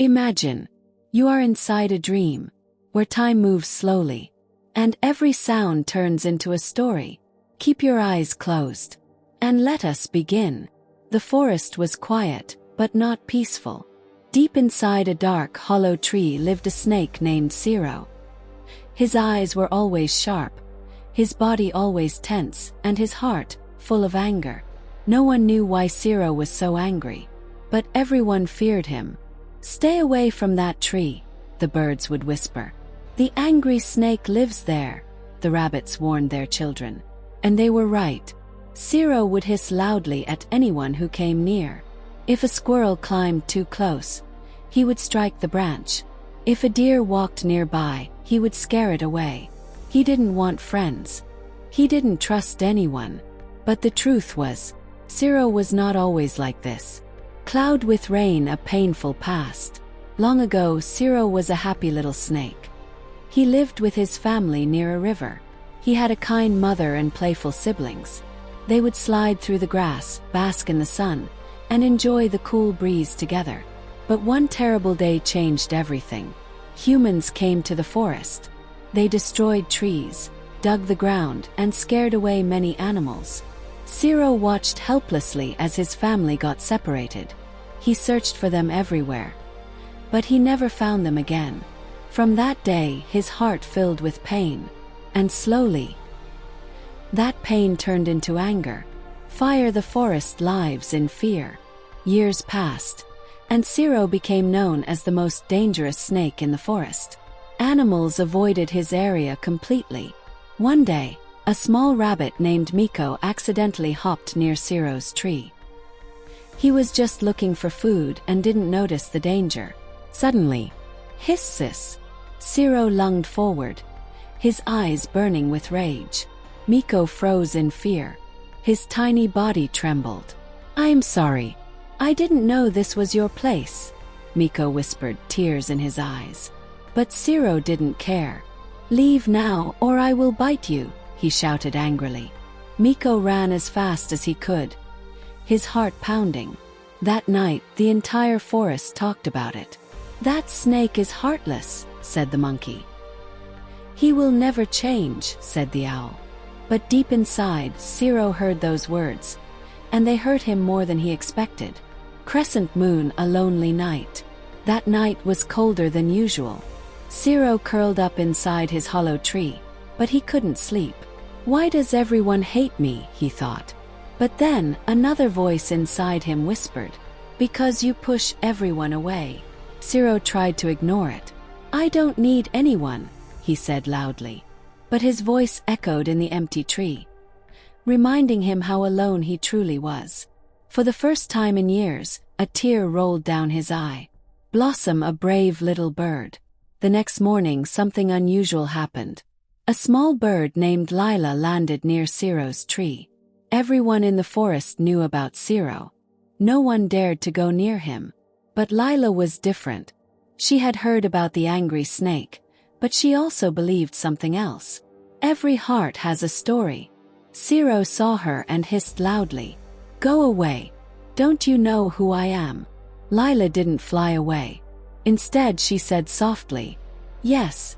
Imagine, you are inside a dream, where time moves slowly, and every sound turns into a story. Keep your eyes closed, and let us begin. The forest was quiet, but not peaceful. Deep inside a dark, hollow tree lived a snake named Siro. His eyes were always sharp, his body always tense, and his heart full of anger. No one knew why Siro was so angry, but everyone feared him. "Stay away from that tree," the birds would whisper. "The angry snake lives there," the rabbits warned their children. And they were right. Siro would hiss loudly at anyone who came near. If a squirrel climbed too close, he would strike the branch. If a deer walked nearby, he would scare it away. He didn't want friends. He didn't trust anyone. But the truth was, Siro was not always like this. Cloud with rain, a painful past. Long ago, Siro was a happy little snake. He lived with his family near a river. He had a kind mother and playful siblings. They would slide through the grass, bask in the sun, and enjoy the cool breeze together. But one terrible day changed everything. Humans came to the forest. They destroyed trees, dug the ground, and scared away many animals. Siro watched helplessly as his family got separated. He searched for them everywhere, but he never found them again. From that day, his heart filled with pain, and slowly, that pain turned into anger. Fire the forest lives in fear. Years passed, and Siro became known as the most dangerous snake in the forest. Animals avoided his area completely. One day, a small rabbit named Miko accidentally hopped near Siro's tree. He was just looking for food and didn't notice the danger. Suddenly, hiss! Siro lunged forward, his eyes burning with rage. Miko froze in fear. His tiny body trembled. "I'm sorry. I didn't know this was your place," Miko whispered, tears in his eyes. But Siro didn't care. "Leave now or I will bite you," he shouted angrily. Miko ran as fast as he could, his heart pounding. That night, the entire forest talked about it. "That snake is heartless," said the monkey. "He will never change," said the owl. But deep inside, Siro heard those words, and they hurt him more than he expected. Crescent moon, a lonely night. That night was colder than usual. Siro curled up inside his hollow tree, but he couldn't sleep. "Why does everyone hate me?" he thought. But then, another voice inside him whispered, "Because you push everyone away." Siro tried to ignore it. "I don't need anyone," he said loudly. But his voice echoed in the empty tree, reminding him how alone he truly was. For the first time in years, a tear rolled down his eye. Blossom, a brave little bird. The next morning, something unusual happened. A small bird named Lila landed near Siro's tree. Everyone in the forest knew about Siro. No one dared to go near him. But Lila was different. She had heard about the angry snake, but she also believed something else. Every heart has a story. Siro saw her and hissed loudly, "Go away. Don't you know who I am?" Lila didn't fly away. Instead, she said softly, "Yes.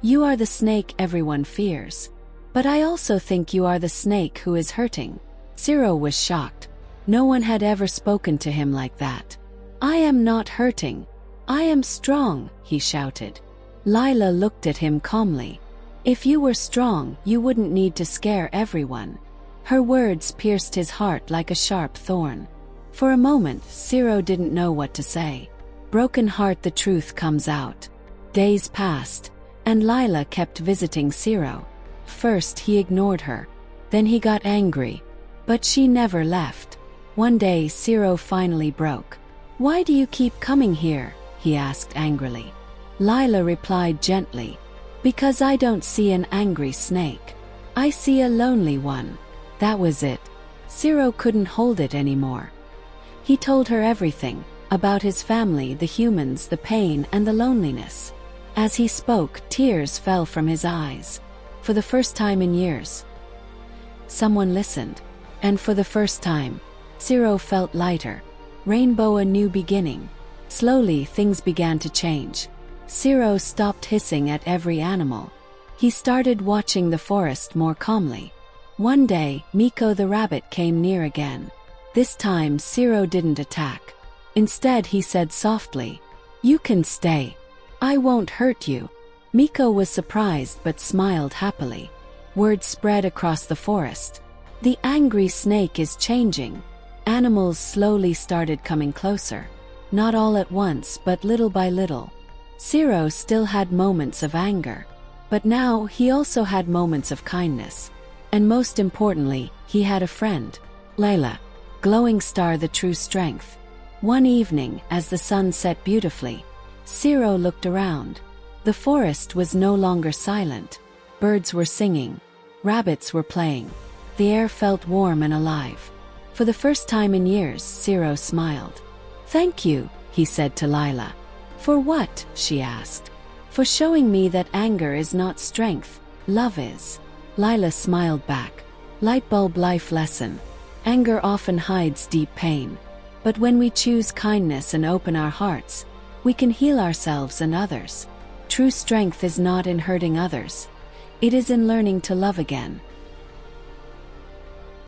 You are the snake everyone fears. But I also think you are the snake who is hurting." Siro was shocked. No one had ever spoken to him like that. "I am not hurting. I am strong," he shouted. Lila looked at him calmly. "If you were strong, you wouldn't need to scare everyone." Her words pierced his heart like a sharp thorn. For a moment, Siro didn't know what to say. Broken heart, the truth comes out. Days passed, and Lila kept visiting Siro. First he ignored her, then he got angry, but she never left. One day Siro finally broke. "Why do you keep coming here?" he asked angrily. Lila replied gently, "Because I don't see an angry snake. I see a lonely one." That was it. Siro couldn't hold it anymore. He told her everything, about his family, the humans, the pain, and the loneliness. As he spoke, tears fell from his eyes. For the first time in years, someone listened. And for the first time, Siro felt lighter. Rainbow, a new beginning. Slowly, things began to change. Siro stopped hissing at every animal. He started watching the forest more calmly. One day, Miko the rabbit came near again. This time, Siro didn't attack. Instead, he said softly, "You can stay. I won't hurt you." Miko was surprised but smiled happily. Word spread across the forest. The angry snake is changing. Animals slowly started coming closer. Not all at once, but little by little. Siro still had moments of anger. But now he also had moments of kindness. And most importantly, he had a friend, Layla, glowing star, the true strength. One evening, as the sun set beautifully, Siro looked around. The forest was no longer silent. Birds were singing. Rabbits were playing. The air felt warm and alive. For the first time in years, Siro smiled. "Thank you," he said to Layla. "For what?" she asked. "For showing me that anger is not strength, love is." Layla smiled back. Lightbulb life lesson. Anger often hides deep pain. But when we choose kindness and open our hearts, we can heal ourselves and others. True strength is not in hurting others. It is in learning to love again.